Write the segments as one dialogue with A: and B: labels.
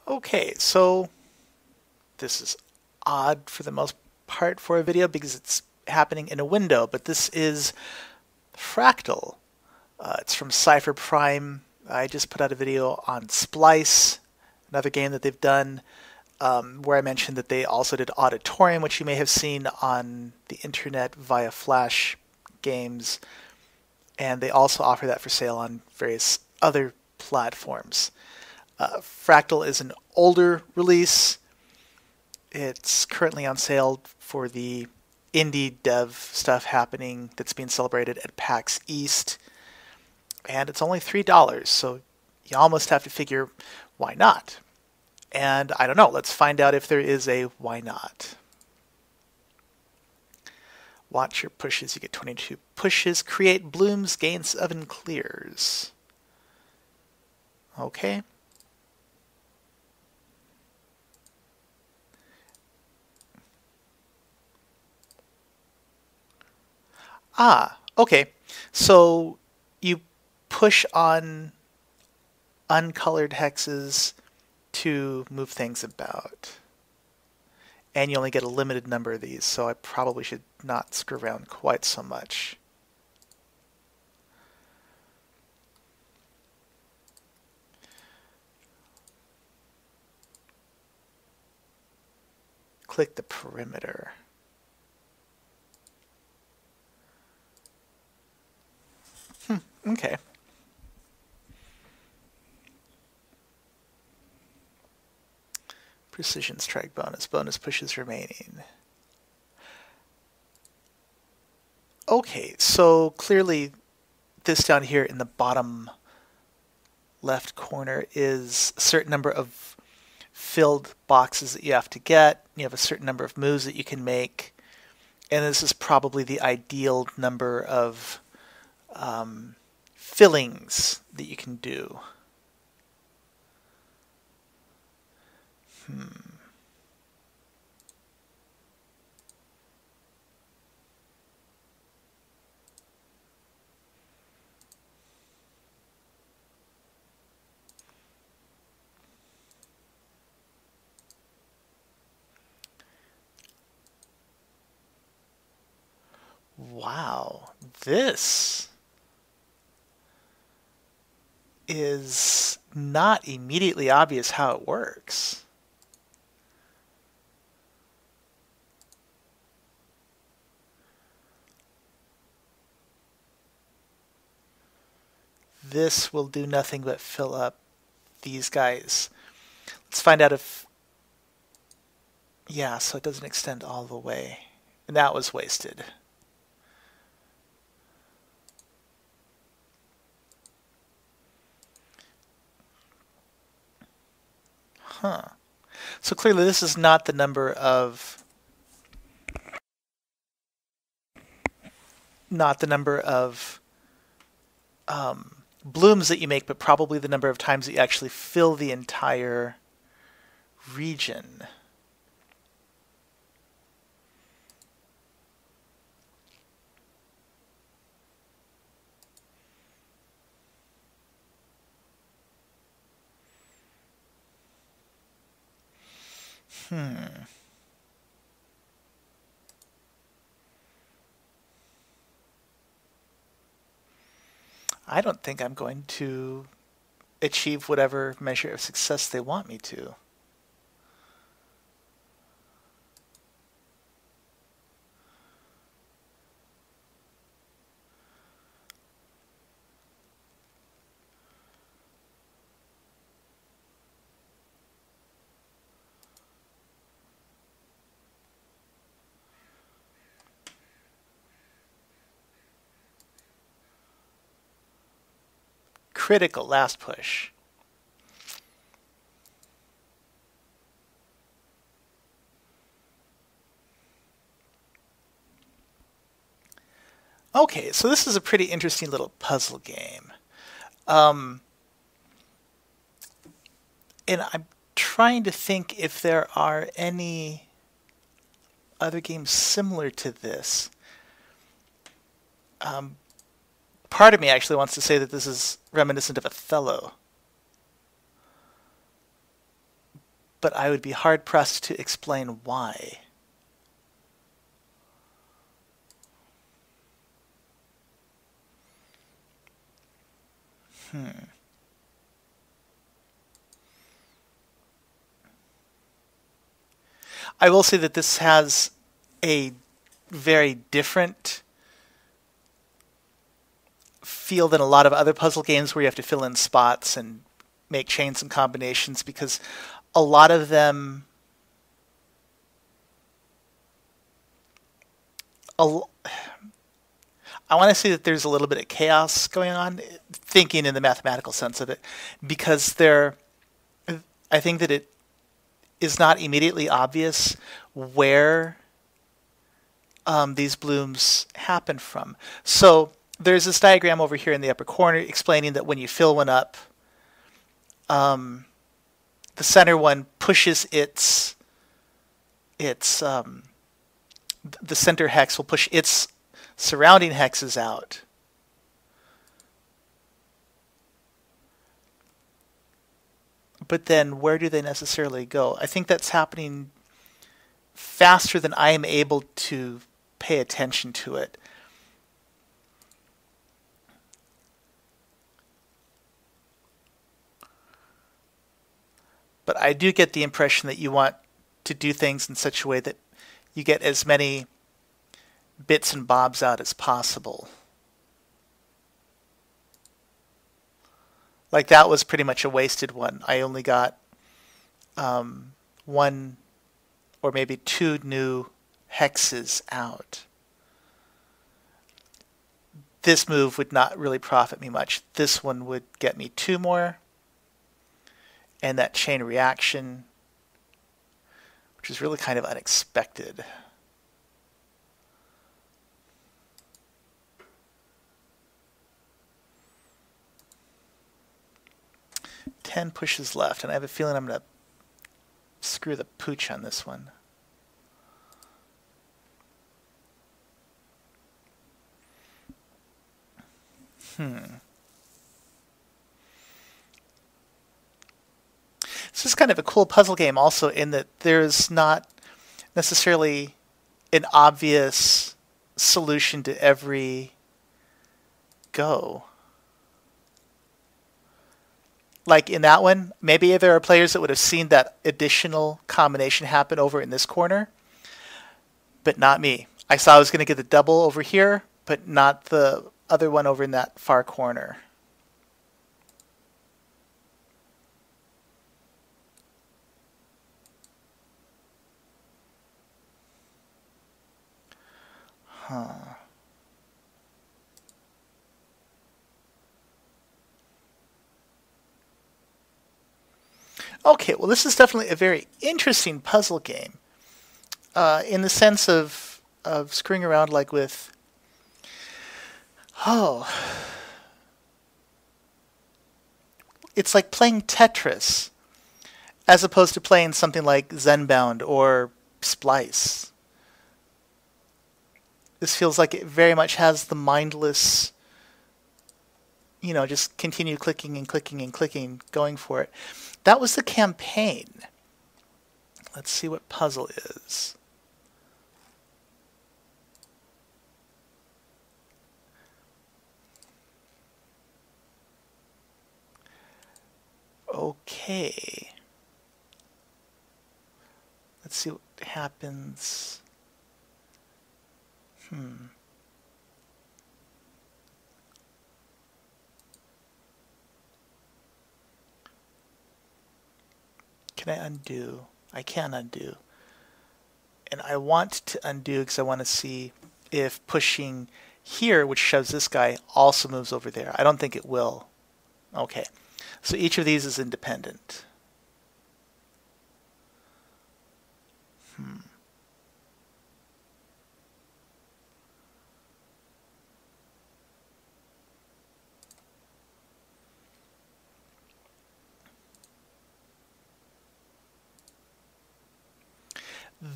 A: Okay, so this is odd for the most part for a video because it's happening in a window, but this is Fractal. It's from Cipher Prime. I just put out a video on Splice, another game that they've done, where I mentioned that they also did Auditorium, which you may have seen on the internet via Flash games, and they also offer that for sale on various other platforms. Fractal is an older release. It's currently on sale for the indie dev stuff happening that's being celebrated at PAX East. And it's only $3, so you almost have to figure, why not? And I don't know, let's find out if there is a why not. Watch your pushes, you get 22 pushes. Create blooms, gain 7 clears. Okay. Okay. So you push on uncolored hexes to move things about. And you only get a limited number of these, so I probably should not screw around quite so much. Click the perimeter. Okay. Precision strike bonus. Bonus pushes remaining. Okay, so clearly this down here in the bottom left corner is a certain number of filled boxes that you have to get. You have a certain number of moves that you can make. And this is probably the ideal number of fillings that you can do. Wow, this is not immediately obvious how it works. This will do nothing but fill up these guys. Let's find out if... Yeah, so it doesn't extend all the way. And that was wasted. So clearly this is not the number of blooms that you make, but probably the number of times that you actually fill the entire region. I don't think I'm going to achieve whatever measure of success they want me to. Critical last push. Okay, so this is a pretty interesting little puzzle game. And I'm trying to think if there are any other games similar to this. Part of me actually wants to say that this is reminiscent of Othello. but I would be hard-pressed to explain why. I will say that this has a very different feel than a lot of other puzzle games where you have to fill in spots and make chains and combinations, because a lot of them I want to say that there's a little bit of chaos going on, thinking in the mathematical sense of it, because I think that it is not immediately obvious where these blooms happen from. So there's this diagram over here in the upper corner explaining that when you fill one up, the center one pushes the center hex will push its surrounding hexes out. But then where do they necessarily go? I think that's happening faster than I am able to pay attention to it. But I do get the impression that you want to do things in such a way that you get as many bits and bobs out as possible. Like that was pretty much a wasted one. I only got one or maybe two new hexes out. This move would not really profit me much. This one would get me two more. And that chain reaction, which is really kind of unexpected. Ten pushes left, and I have a feeling I'm going to screw the pooch on this one. This is kind of a cool puzzle game also in that there's not necessarily an obvious solution to every go. Like in that one, maybe there are players that would have seen that additional combination happen over in this corner, but not me. I saw I was going to get the double over here, but not the other one over in that far corner. Okay, well, this is definitely a very interesting puzzle game in the sense of screwing around like with, it's like playing Tetris as opposed to playing something like Zenbound or Splice. This feels like it very much has the mindless, you know, just continue clicking and clicking and clicking, going for it. That was the campaign. Let's see what puzzle is. Okay. Let's see what happens. Can I undo? I can undo. And I want to undo because I want to see if pushing here, which shoves this guy, also moves over there. I don't think it will. Okay. So each of these is independent.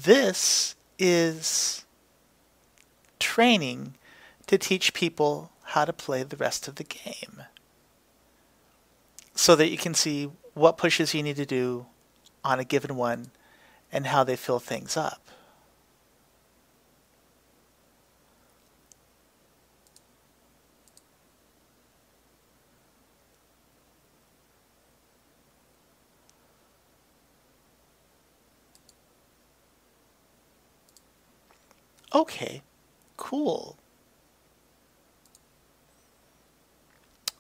A: This is training to teach people how to play the rest of the game, so that you can see what pushes you need to do, on a given one and how they fill things up. Okay, cool.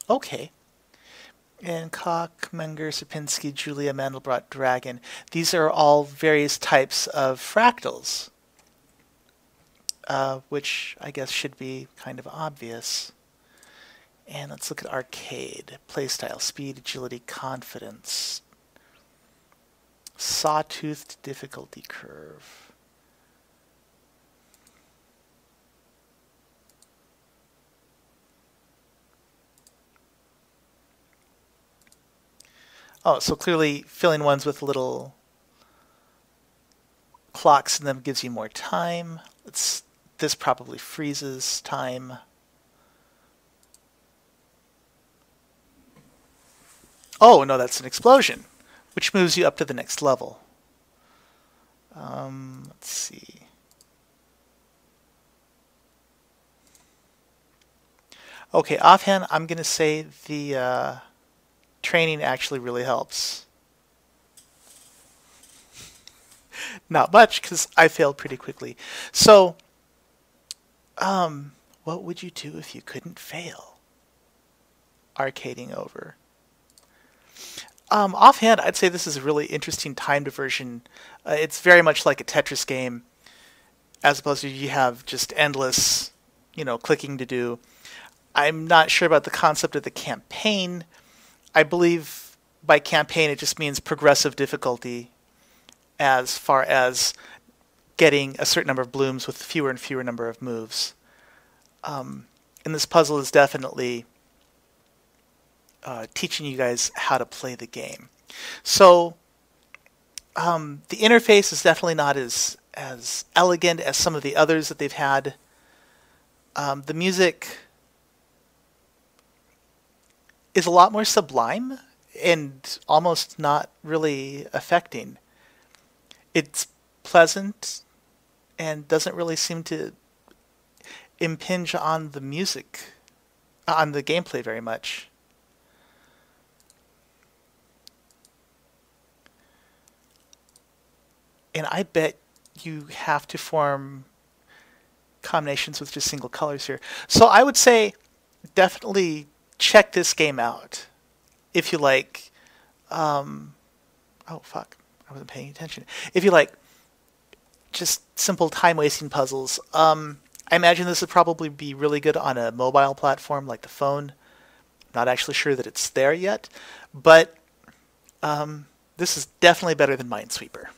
A: Okay. And Koch, Menger, Sierpinski, Julia, Mandelbrot, Dragon. These are all various types of fractals, which I guess should be kind of obvious. And let's look at arcade. Playstyle, speed, agility, confidence. Sawtoothed difficulty curve. Oh, so clearly filling ones with little clocks in them gives you more time. This probably freezes time. Oh, no, that's an explosion, which moves you up to the next level. Let's see. Okay, offhand, I'm going to say the training actually really helps. Not much, because I failed pretty quickly. So, what would you do if you couldn't fail? Arcading over. Offhand, I'd say this is a really interesting time diversion. It's very much like a Tetris game, as opposed to you have just endless, clicking to do. I'm not sure about the concept of the campaign. I believe by campaign it just means progressive difficulty as far as getting a certain number of blooms with fewer and fewer number of moves. And this puzzle is definitely teaching you guys how to play the game. So the interface is definitely not as elegant as some of the others that they've had. The music is a lot more sublime and almost not really affecting. It's pleasant and doesn't really seem to impinge on the music, on the gameplay very much. And I bet you have to form combinations with just single colors here. So I would say definitely check this game out if you like. Oh fuck, I wasn't paying attention. If you like just simple time-wasting puzzles, I imagine this would probably be really good on a mobile platform like the phone. Not actually sure that it's there yet, but this is definitely better than Minesweeper.